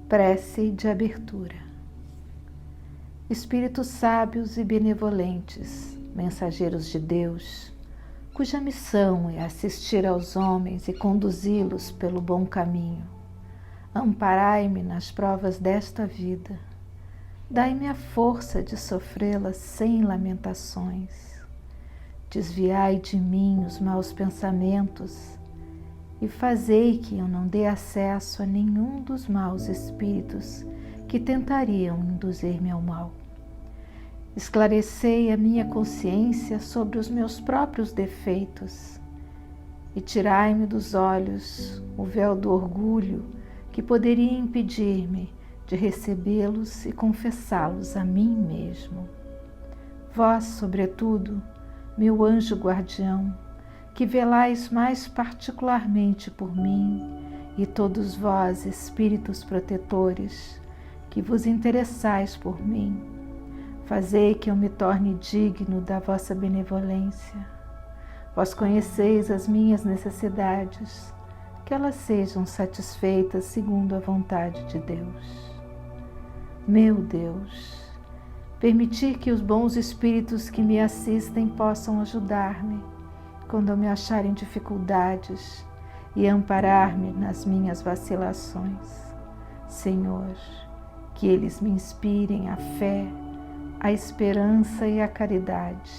Prece de abertura. Espíritos sábios e benevolentes, mensageiros de Deus, cuja missão é assistir aos homens e conduzi-los pelo bom caminho, amparai-me nas provas desta vida, dai-me a força de sofrê-las sem lamentações, desviai de mim os maus pensamentos e fazei que eu não dê acesso a nenhum dos maus espíritos que tentariam induzir-me ao mal. Esclarecei a minha consciência sobre os meus próprios defeitos e tirai-me dos olhos o véu do orgulho que poderia impedir-me de recebê-los e confessá-los a mim mesmo. Vós, sobretudo, meu anjo guardião, que velais mais particularmente por mim, e todos vós, espíritos protetores, que vos interessais por mim, fazei que eu me torne digno da vossa benevolência. Vós conheceis as minhas necessidades, que elas sejam satisfeitas segundo a vontade de Deus. Meu Deus, permitir que os bons espíritos que me assistem possam ajudar-me quando eu me achar em dificuldades e amparar-me nas minhas vacilações. Senhor, que eles me inspirem a fé, a esperança e a caridade,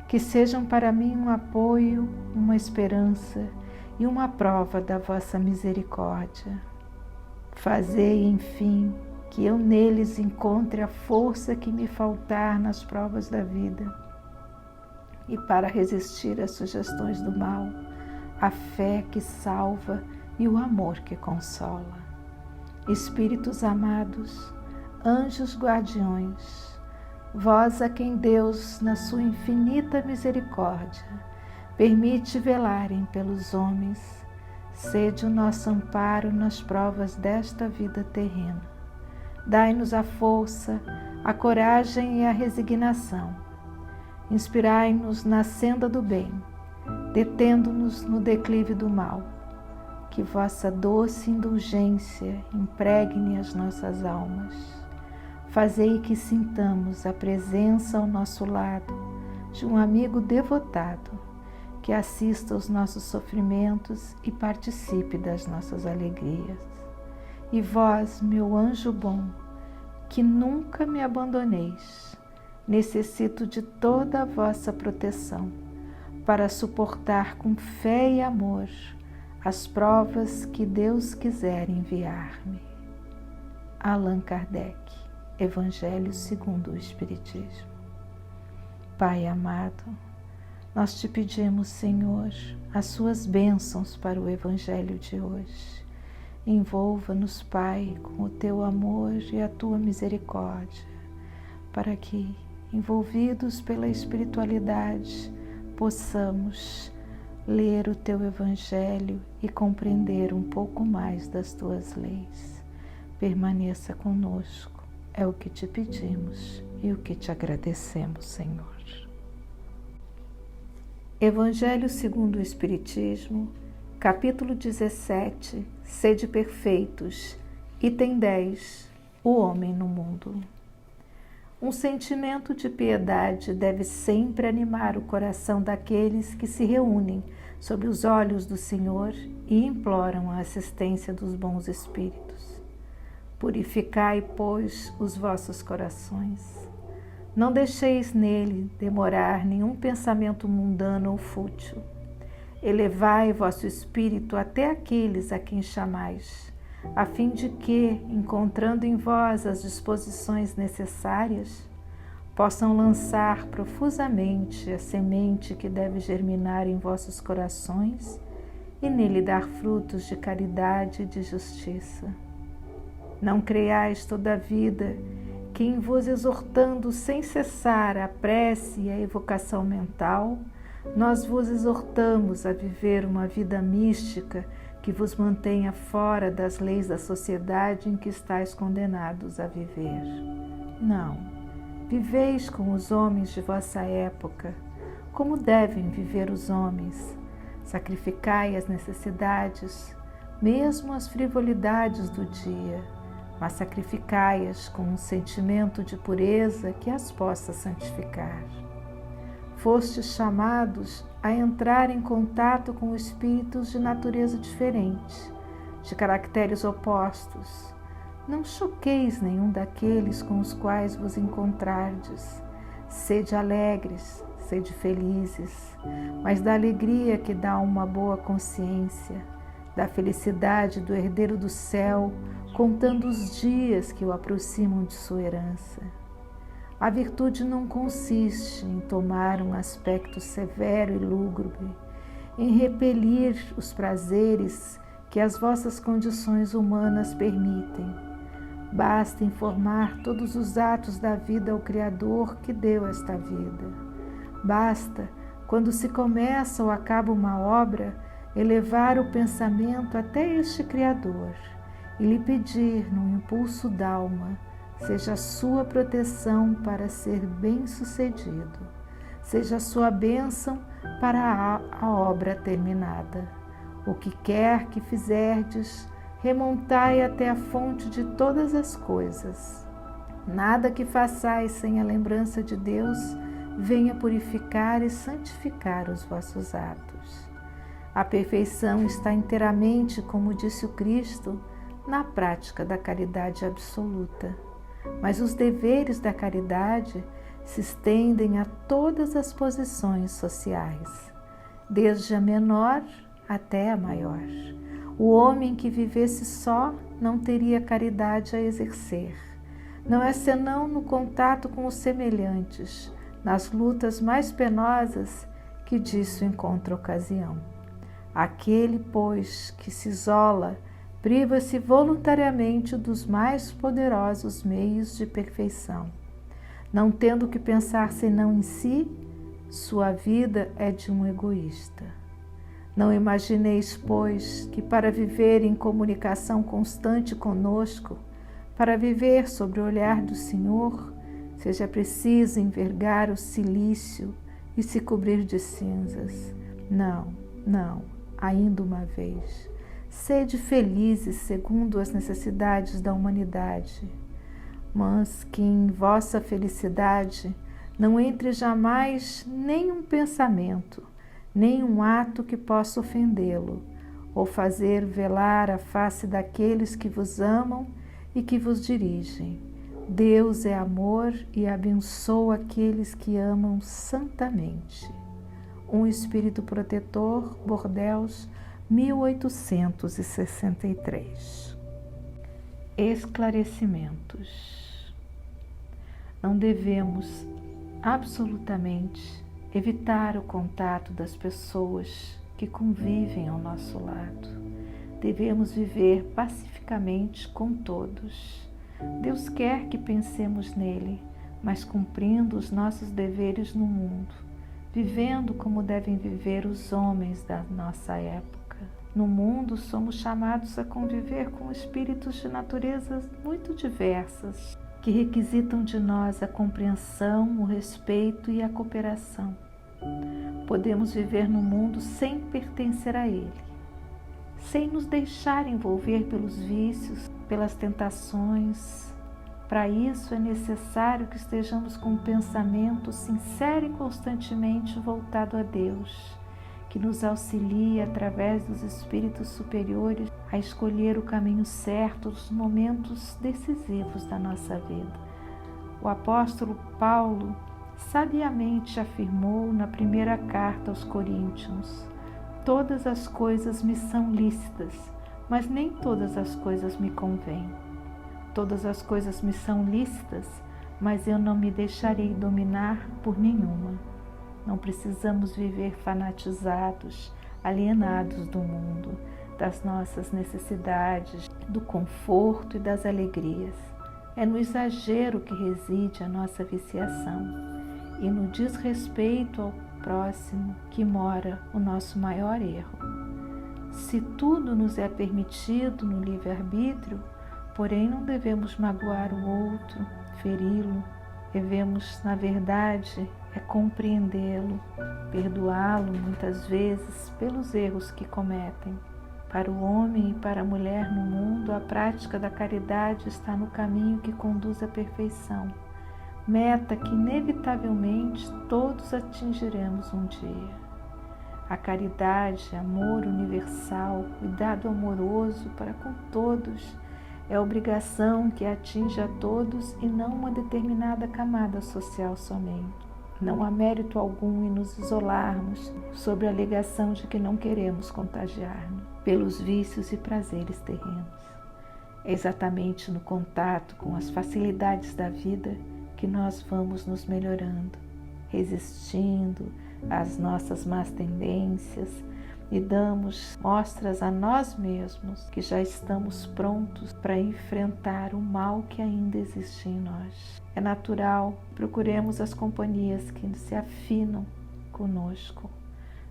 que sejam para mim um apoio, uma esperança e uma prova da vossa misericórdia. Fazei, enfim, que eu neles encontre a força que me faltar nas provas da vida, e para resistir às sugestões do mal, a fé que salva e o amor que consola. Espíritos amados, anjos guardiões, vós a quem Deus, na sua infinita misericórdia, permite velarem pelos homens, sede o nosso amparo nas provas desta vida terrena. Dai-nos a força, a coragem e a resignação. Inspirai-nos na senda do bem, detendo-nos no declive do mal. Que vossa doce indulgência impregne as nossas almas. Fazei que sintamos a presença ao nosso lado de um amigo devotado, que assista aos nossos sofrimentos e participe das nossas alegrias. E vós, meu anjo bom, que nunca me abandoneis, necessito de toda a vossa proteção para suportar com fé e amor as provas que Deus quiser enviar-me. Allan Kardec, Evangelho segundo o Espiritismo. Pai amado, nós te pedimos, Senhor, as suas bênçãos para o Evangelho de hoje. Envolva-nos, Pai, com o teu amor e a tua misericórdia, para que, envolvidos pela espiritualidade, possamos ler o teu Evangelho e compreender um pouco mais das tuas leis. Permaneça conosco, é o que te pedimos e o que te agradecemos, Senhor. Evangelho segundo o Espiritismo, capítulo 17, Sede perfeitos, item 10, o homem no mundo. Um sentimento de piedade deve sempre animar o coração daqueles que se reúnem sob os olhos do Senhor e imploram a assistência dos bons espíritos. Purificai, pois, os vossos corações. Não deixeis nele demorar nenhum pensamento mundano ou fútil. Elevai vosso espírito até aqueles a quem chamais, a fim de que, encontrando em vós as disposições necessárias, possam lançar profusamente a semente que deve germinar em vossos corações e nele dar frutos de caridade e de justiça. Não creiais toda a vida que, em vos exortando sem cessar a prece e a evocação mental, nós vos exortamos a viver uma vida mística que vos mantenha fora das leis da sociedade em que estáis condenados a viver. Não, viveis com os homens de vossa época, como devem viver os homens. Sacrificai as necessidades, mesmo as frivolidades do dia, mas sacrificai-as com um sentimento de pureza que as possa santificar. Fostes chamados a entrar em contato com espíritos de natureza diferente, de caracteres opostos. Não choqueis nenhum daqueles com os quais vos encontrardes. Sede alegres, sede felizes, mas da alegria que dá uma boa consciência, da felicidade do herdeiro do céu, contando os dias que o aproximam de sua herança. A virtude não consiste em tomar um aspecto severo e lúgubre, em repelir os prazeres que as vossas condições humanas permitem. Basta informar todos os atos da vida ao Criador que deu esta vida. Basta, quando se começa ou acaba uma obra, elevar o pensamento até este Criador e lhe pedir, num impulso d'alma, seja a sua proteção para ser bem-sucedido, seja a sua bênção para a obra terminada. O que quer que fizerdes, remontai até a fonte de todas as coisas. Nada que façais sem a lembrança de Deus venha purificar e santificar os vossos atos. A perfeição está inteiramente, como disse o Cristo, na prática da caridade absoluta. Mas os deveres da caridade se estendem a todas as posições sociais, desde a menor até a maior. O homem que vivesse só não teria caridade a exercer. Não é senão no contato com os semelhantes, nas lutas mais penosas, que disso encontra ocasião. Aquele, pois, que se isola, priva-se voluntariamente dos mais poderosos meios de perfeição. Não tendo que pensar senão em si, sua vida é de um egoísta. Não imagineis, pois, que para viver em comunicação constante conosco, para viver sob o olhar do Senhor, seja preciso envergar o cilício e se cobrir de cinzas. Não, não, ainda uma vez. Sede felizes segundo as necessidades da humanidade, mas que em vossa felicidade não entre jamais nenhum pensamento, nenhum ato que possa ofendê-lo, ou fazer velar a face daqueles que vos amam e que vos dirigem. Deus é amor e abençoa aqueles que amam santamente. Um Espírito Protetor, Bordeaux, 1863. Esclarecimentos. Não devemos absolutamente evitar o contato das pessoas que convivem ao nosso lado. Devemos viver pacificamente com todos. Deus quer que pensemos nele, mas cumprindo os nossos deveres no mundo, vivendo como devem viver os homens da nossa época. No mundo, somos chamados a conviver com espíritos de naturezas muito diversas, que requisitam de nós a compreensão, o respeito e a cooperação. Podemos viver no mundo sem pertencer a ele, sem nos deixar envolver pelos vícios, pelas tentações. Para isso é necessário que estejamos com um pensamento sincero e constantemente voltado a Deus, que nos auxilie através dos espíritos superiores a escolher o caminho certo nos momentos decisivos da nossa vida. O apóstolo Paulo sabiamente afirmou na primeira carta aos Coríntios: todas as coisas me são lícitas, mas nem todas as coisas me convêm. Todas as coisas me são lícitas, mas eu não me deixarei dominar por nenhuma. Não precisamos viver fanatizados, alienados do mundo, das nossas necessidades, do conforto e das alegrias. É no exagero que reside a nossa viciação e no desrespeito ao próximo que mora o nosso maior erro. Se tudo nos é permitido no livre-arbítrio, porém não devemos magoar o outro, feri-lo. Devemos, na verdade, compreendê-lo, perdoá-lo muitas vezes pelos erros que cometem, Para o homem e para a mulher no mundo, a prática da caridade está no caminho que conduz à perfeição, meta que inevitavelmente todos atingiremos um dia. A caridade, amor universal, cuidado amoroso para com todos, é obrigação que atinge a todos e não uma determinada camada social somente. Não há mérito algum em nos isolarmos sob a alegação de que não queremos contagiar-nos pelos vícios e prazeres terrenos. É exatamente no contato com as facilidades da vida que nós vamos nos melhorando, resistindo às nossas más tendências e damos mostras a nós mesmos que já estamos prontos para enfrentar o mal que ainda existe em nós. É natural que procuremos as companhias que se afinam conosco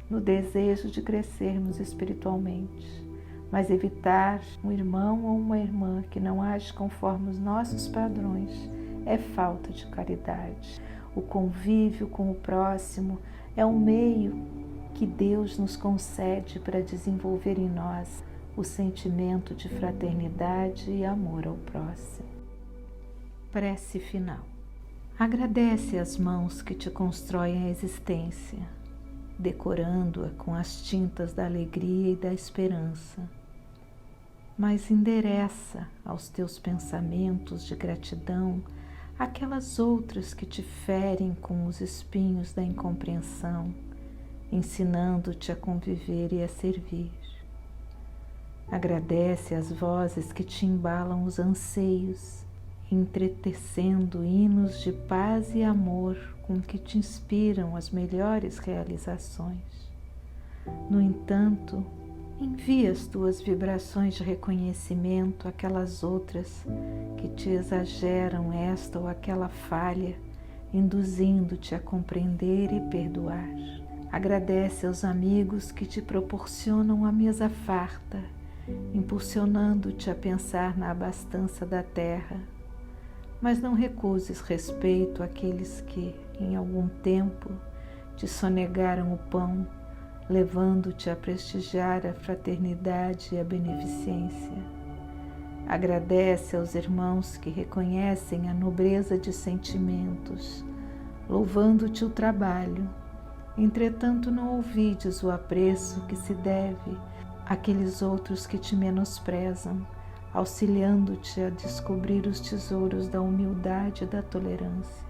no desejo de crescermos espiritualmente, mas evitar um irmão ou uma irmã que não age conforme os nossos padrões é falta de caridade. O convívio com o próximo é um meio que Deus nos concede para desenvolver em nós o sentimento de fraternidade e amor ao próximo. Prece final. Agradece as mãos que te constroem a existência, decorando-a com as tintas da alegria e da esperança, mas endereça aos teus pensamentos de gratidão aquelas outras que te ferem com os espinhos da incompreensão, ensinando-te a conviver e a servir. Agradece as vozes que te embalam os anseios, entretecendo hinos de paz e amor com que te inspiram as melhores realizações. No entanto, envia as tuas vibrações de reconhecimento àquelas outras que te exageram esta ou aquela falha, induzindo-te a compreender e perdoar. Agradece aos amigos que te proporcionam a mesa farta, impulsionando-te a pensar na abastança da terra, mas não recuses respeito àqueles que, em algum tempo, te sonegaram o pão, levando-te a prestigiar a fraternidade e a beneficência. Agradece aos irmãos que reconhecem a nobreza de sentimentos, louvando-te o trabalho. Entretanto, não ouvides o apreço que se deve àqueles outros que te menosprezam, auxiliando-te a descobrir os tesouros da humildade e da tolerância.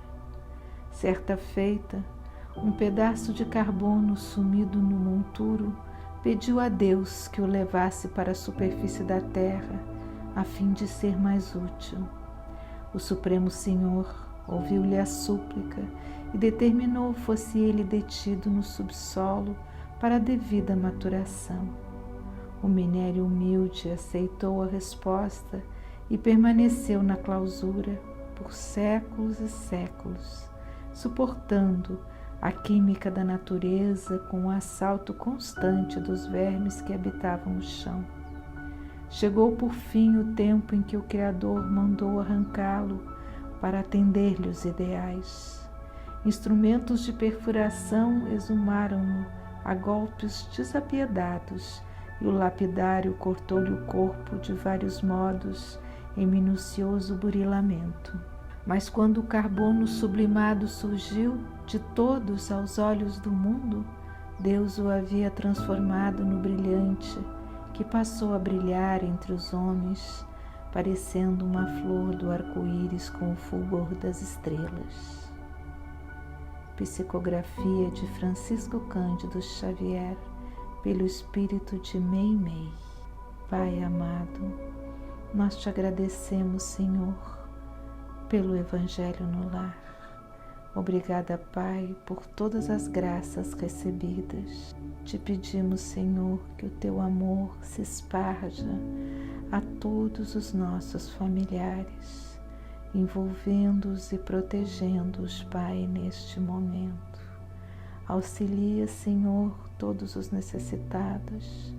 Certa feita, um pedaço de carbono sumido no monturo pediu a Deus que o levasse para a superfície da terra, a fim de ser mais útil. O Supremo Senhor ouviu-lhe a súplica e determinou fosse ele detido no subsolo para a devida maturação. O minério humilde aceitou a resposta e permaneceu na clausura por séculos e séculos, suportando a química da natureza com o assalto constante dos vermes que habitavam o chão. Chegou por fim o tempo em que o Criador mandou arrancá-lo para atender-lhe os ideais. Instrumentos de perfuração exumaram-no a golpes desapiedados e o lapidário cortou-lhe o corpo de vários modos em minucioso burilamento. Mas quando o carbono sublimado surgiu de todos aos olhos do mundo, Deus o havia transformado no brilhante que passou a brilhar entre os homens, parecendo uma flor do arco-íris com o fulgor das estrelas. Psicografia de Francisco Cândido Xavier, pelo espírito de Meimei. Pai amado, nós te agradecemos, Senhor, pelo Evangelho no lar. Obrigada, Pai, por todas as graças recebidas. Te pedimos, Senhor, que o teu amor se esparja a todos os nossos familiares, envolvendo-os e protegendo-os, Pai, neste momento. Auxilia, Senhor, todos os necessitados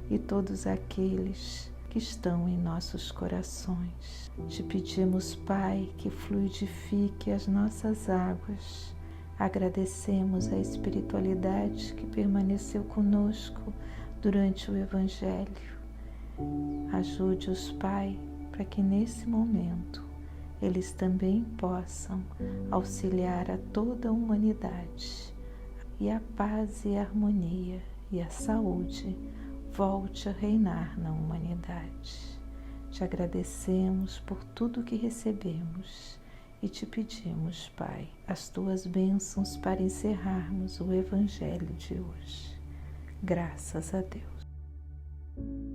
e todos aqueles que estão em nossos corações. Te pedimos, Pai, que fluidifique as nossas águas. Agradecemos a espiritualidade que permaneceu conosco durante o Evangelho. Ajude-os, Pai, para que nesse momento eles também possam auxiliar a toda a humanidade e a paz e a harmonia e a saúde volte a reinar na humanidade. Te agradecemos por tudo que recebemos e te pedimos, Pai, as tuas bênçãos para encerrarmos o Evangelho de hoje. Graças a Deus.